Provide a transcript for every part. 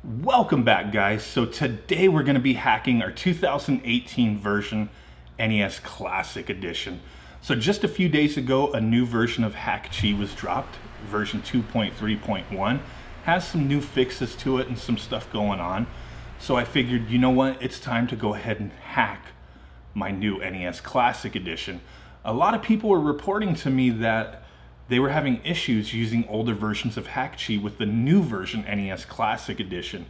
Welcome back, guys. So today we're going to be hacking our 2018 version NES Classic Edition. So just a few days ago, a new version of Hakchi was dropped, version 2.3.1. Has some new fixes to it and some stuff going on. So I figured, you know what, it's time to go ahead and hack my new NES Classic Edition. A lot of people were reporting to me that they were having issues using older versions of Hakchi with the new version NES Classic Edition.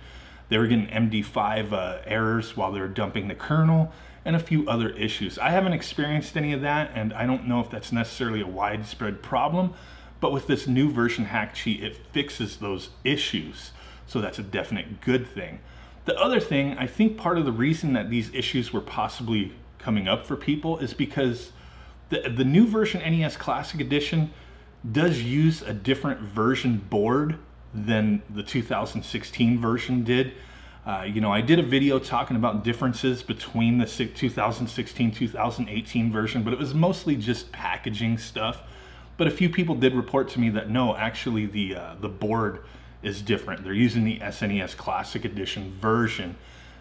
They were getting MD5 errors while they were dumping the kernel and a few other issues. I haven't experienced any of that, and I don't know if that's necessarily a widespread problem, but with this new version Hakchi, it fixes those issues. So that's a definite good thing. The other thing, I think part of the reason that these issues were possibly coming up for people is because the new version NES Classic Edition does use a different version board than the 2016 version did. I did a video talking about differences between the 2016-2018 version, but it was mostly just packaging stuff. But a few people did report to me that no, actually the board is different. They're using the SNES Classic Edition version.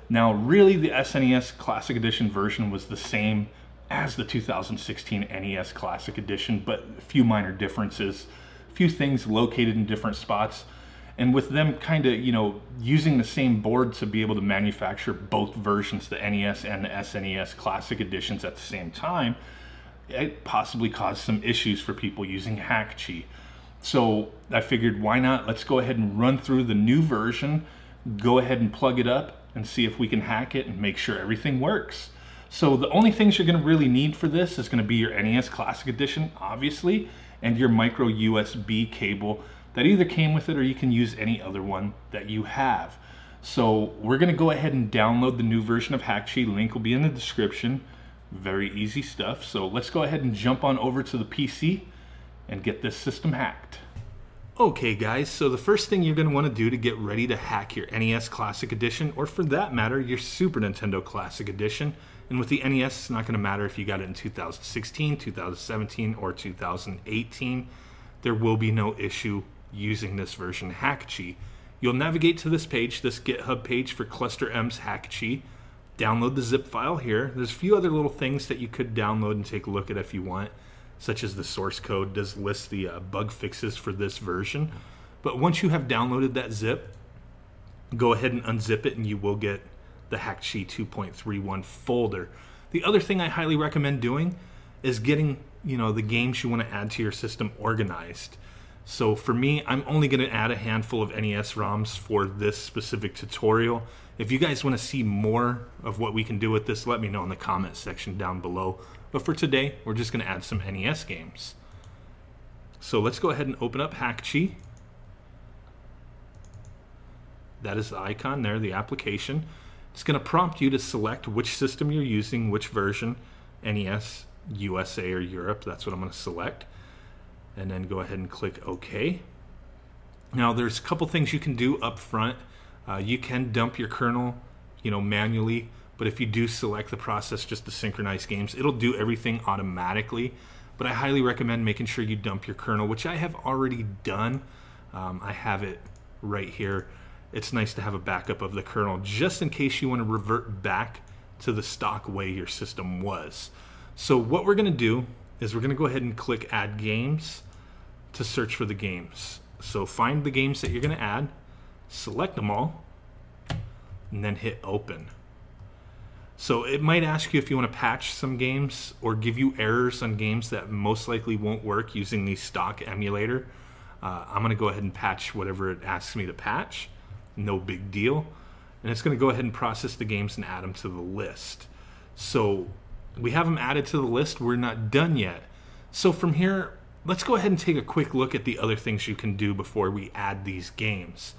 Now, really, the SNES Classic Edition version was the same as the 2016 NES Classic Edition, but a few minor differences, a few things located in different spots. And with them kind of, using the same board to be able to manufacture both versions, the NES and the SNES Classic Editions at the same time, it possibly caused some issues for people using Hakchi. So I figured, why not? Let's go ahead and run through the new version, go ahead and plug it up and see if we can hack it and make sure everything works. So the only things you're going to really need for this is going to be your NES Classic Edition, obviously, and your micro USB cable that either came with it or you can use any other one that you have. So we're going to go ahead and download the new version of Hakchi. Link will be in the description. Very easy stuff. So let's go ahead and jump on over to the PC and get this system hacked. Okay guys, so the first thing you're going to want to do to get ready to hack your NES Classic Edition, or for that matter, your Super Nintendo Classic Edition, and with the NES, it's not going to matter if you got it in 2016, 2017, or 2018. There will be no issue using this version Hakchi. You'll navigate to this page, this GitHub page for Cluster M's Hakchi. Download the zip file here. There's a few other little things that you could download and take a look at if you want, such as the source code does list the bug fixes for this version. But once you have downloaded that zip, go ahead and unzip it and you will get the Hakchi 2.31 folder. The other thing I highly recommend doing is getting, the games you want to add to your system organized. So for me, I'm only going to add a handful of NES ROMs for this specific tutorial. If you guys want to see more of what we can do with this, let me know in the comment section down below. But for today, we're just going to add some NES games. So let's go ahead and open up Hakchi. That is the icon there, the application. It's going to prompt you to select which system you're using, which version, NES, USA, or Europe. That's what I'm going to select. And then go ahead and click OK. Now there's a couple things you can do up front. You can dump your kernel, manually, but if you do select the process just to synchronize games, it'll do everything automatically. But I highly recommend making sure you dump your kernel, which I have already done. I have it right here. It's nice to have a backup of the kernel just in case you want to revert back to the stock way your system was. So what we're going to do is we're going to go ahead and click Add Games to search for the games. So find the games that you're going to add, select them all, and then hit Open. So it might ask you if you want to patch some games or give you errors on games that most likely won't work using the stock emulator. I'm going to go ahead and patch whatever it asks me to patch. No big deal. And it's going to go ahead and process the games and add them to the list. So we have them added to the list. We're not done yet. So from here, let's go ahead and take a quick look at the other things you can do before we add these games.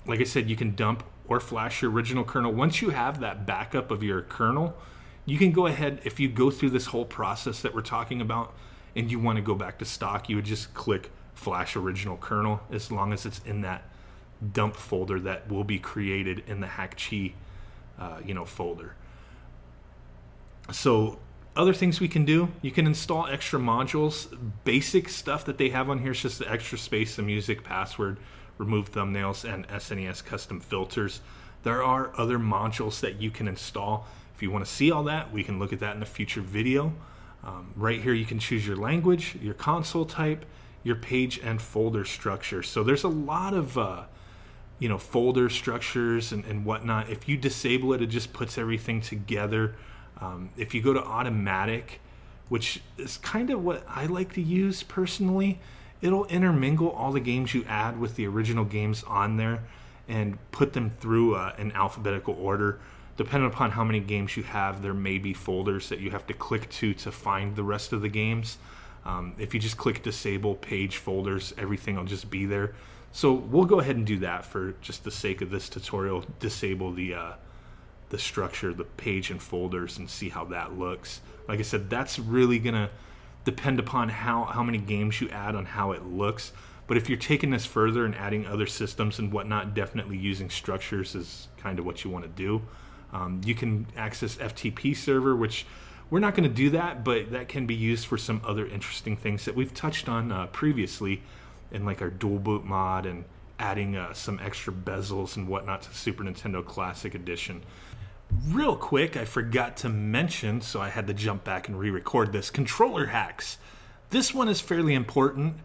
Like I said, you can dump or flash your original kernel. Once you have that backup of your kernel, you can go ahead, if you go through this whole process that we're talking about and you want to go back to stock, you would just click Flash Original Kernel as long as it's in that dump folder that will be created in the Hakchi folder. So other things we can do, you can install extra modules. Basic stuff that they have on here is just the extra space, the music, password, remove thumbnails, and SNES custom filters. There are other modules that you can install. If you want to see all that, we can look at that in a future video. Right here you can choose your language, your console type, your page and folder structure. So there's a lot of folder structures and whatnot. If you disable it, it just puts everything together. If you go to automatic, which is kind of what I like to use personally, it'll intermingle all the games you add with the original games on there and put them through an alphabetical order. Depending upon how many games you have, there may be folders that you have to click to find the rest of the games. If you just click disable page folders, everything will just be there. So we'll go ahead and do that for just the sake of this tutorial. Disable the structure, the page and folders, and see how that looks. Like I said, that's really gonna depend upon how many games you add on how it looks. But if you're taking this further and adding other systems and whatnot, definitely using structures is kind of what you want to do. You can access FTP server, which we're not going to do that, but that can be used for some other interesting things that we've touched on previously in like our dual boot mod and adding some extra bezels and whatnot to Super Nintendo Classic Edition. Real quick, I forgot to mention, so I had to jump back and re-record this, controller hacks. This one is fairly important.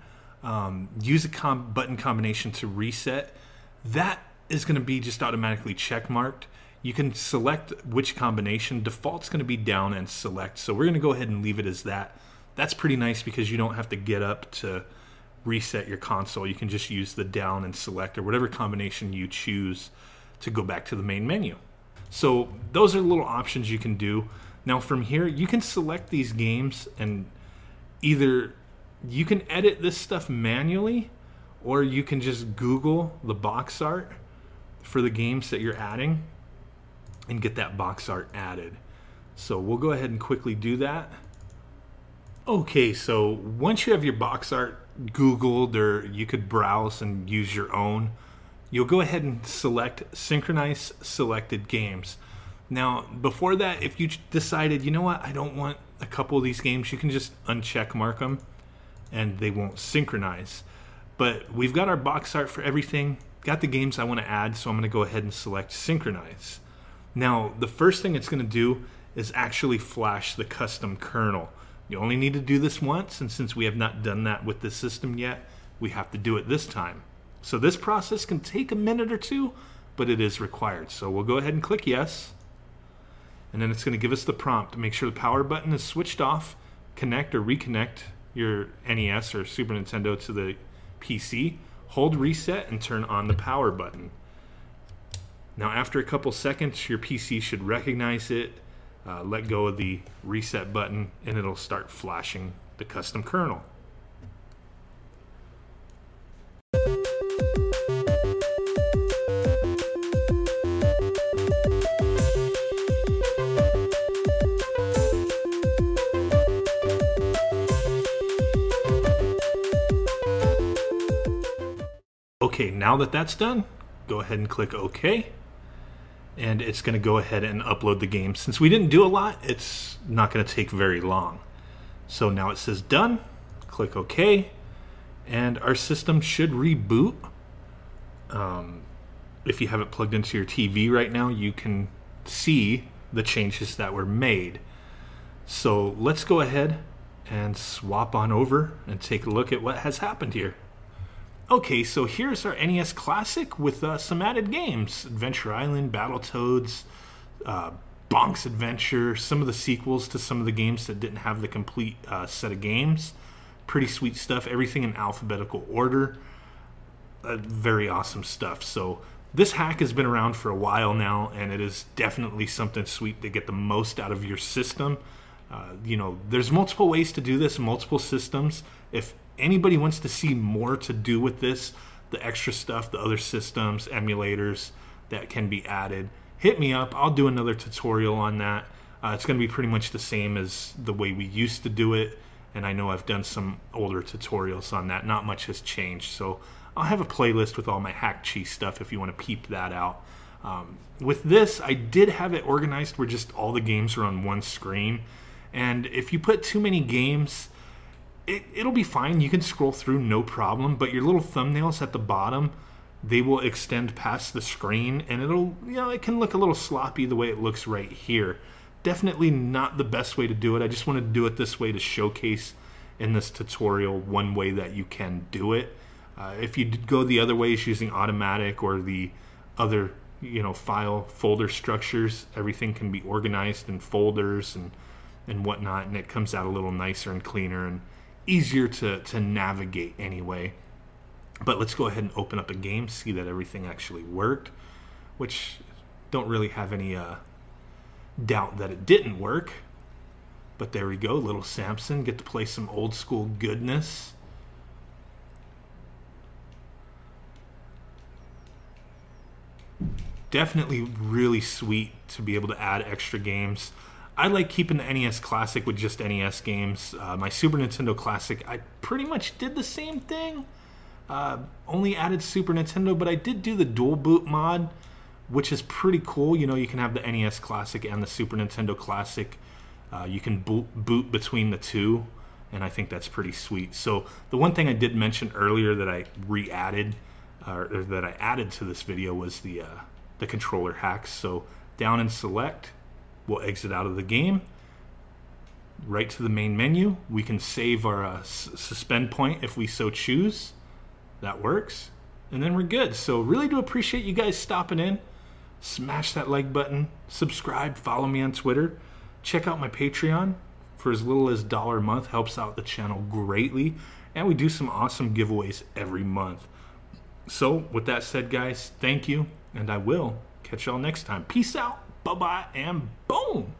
Use a button combination to reset. That is going to be just automatically check marked. You can select which combination. Default's going to be down and select, so we're going to go ahead and leave it as that. That's pretty nice because you don't have to get up to reset your console. You can just use the down and select or whatever combination you choose to go back to the main menu. So those are little options you can do. Now from here, you can select these games and either you can edit this stuff manually or you can just Google the box art for the games that you're adding and get that box art added. So we'll go ahead and quickly do that. Okay, so once you have your box art Googled, or you could browse and use your own, you'll go ahead and select synchronize selected games. Now, before that, if you decided, you know what, I don't want a couple of these games, you can just uncheck mark them and they won't synchronize. But we've got our box art for everything, got the games I want to add, so I'm going to go ahead and select synchronize. Now, the first thing it's going to do is actually flash the custom kernel. You only need to do this once, and since we have not done that with this system yet, we have to do it this time. So this process can take a minute or two, but it is required. So we'll go ahead and click yes. And then it's going to give us the prompt to make sure the power button is switched off, connect or reconnect your NES or Super Nintendo to the PC, hold reset, and turn on the power button. Now after a couple seconds, your PC should recognize it, let go of the reset button, and it'll start flashing the custom kernel. Okay, now that that's done, go ahead and click OK. And it's going to go ahead and upload the game. Since we didn't do a lot, it's not going to take very long. So now it says done. Click OK. And our system should reboot. If you have it plugged into your TV right now, you can see the changes that were made. So let's go ahead and swap on over and take a look at what has happened here. Okay, so here's our NES Classic with some added games. Adventure Island, Battletoads, Bonk's Adventure, some of the sequels to some of the games that didn't have the complete set of games. Pretty sweet stuff, everything in alphabetical order. Very awesome stuff. So this hack has been around for a while now, and it is definitely something sweet to get the most out of your system. You know, there's multiple ways to do this, multiple systems. If anybody wants to see more to do with this, the extra stuff, the other systems, emulators that can be added, hit me up. I'll do another tutorial on that. It's going to be pretty much the same as the way we used to do it, and I know I've done some older tutorials on that. Not much has changed, so I'll have a playlist with all my Hakchi stuff if you want to peep that out. With this, I did have it organized where just all the games are on one screen, and if you put too many games, it'll be fine. You can scroll through no problem, but your little thumbnails at the bottom, they will extend past the screen, and it'll, you know, it can look a little sloppy the way it looks right here. Definitely not the best way to do it. I just wanted to do it this way to showcase in this tutorial one way that you can do it. If you go the other ways using automatic or the other, you know, file folder structures, everything can be organized in folders and whatnot, and it comes out a little nicer and cleaner and easier to navigate anyway. But let's go ahead and open up a game, see that everything actually worked, which don't really have any doubt that it didn't work. But there we go, little Samson, get to play some old school goodness. Definitely really sweet to be able to add extra games. I like keeping the NES Classic with just NES games. My Super Nintendo Classic, I pretty much did the same thing. Only added Super Nintendo, but I did do the dual boot mod, which is pretty cool. You know, you can have the NES Classic and the Super Nintendo Classic. You can boot between the two, and I think that's pretty sweet. So the one thing I did mention earlier that I re-added, or that I added to this video, was the controller hacks. So down and select, we'll exit out of the game. Right to the main menu, we can save our suspend point if we so choose. That works, and then we're good. So really do appreciate you guys stopping in. Smash that like button, subscribe, follow me on Twitter, check out my Patreon for as little as $1 a month. Helps out the channel greatly, and we do some awesome giveaways every month. So with that said, guys, thank you, and I will catch y'all next time. Peace out, bye-bye, and boom!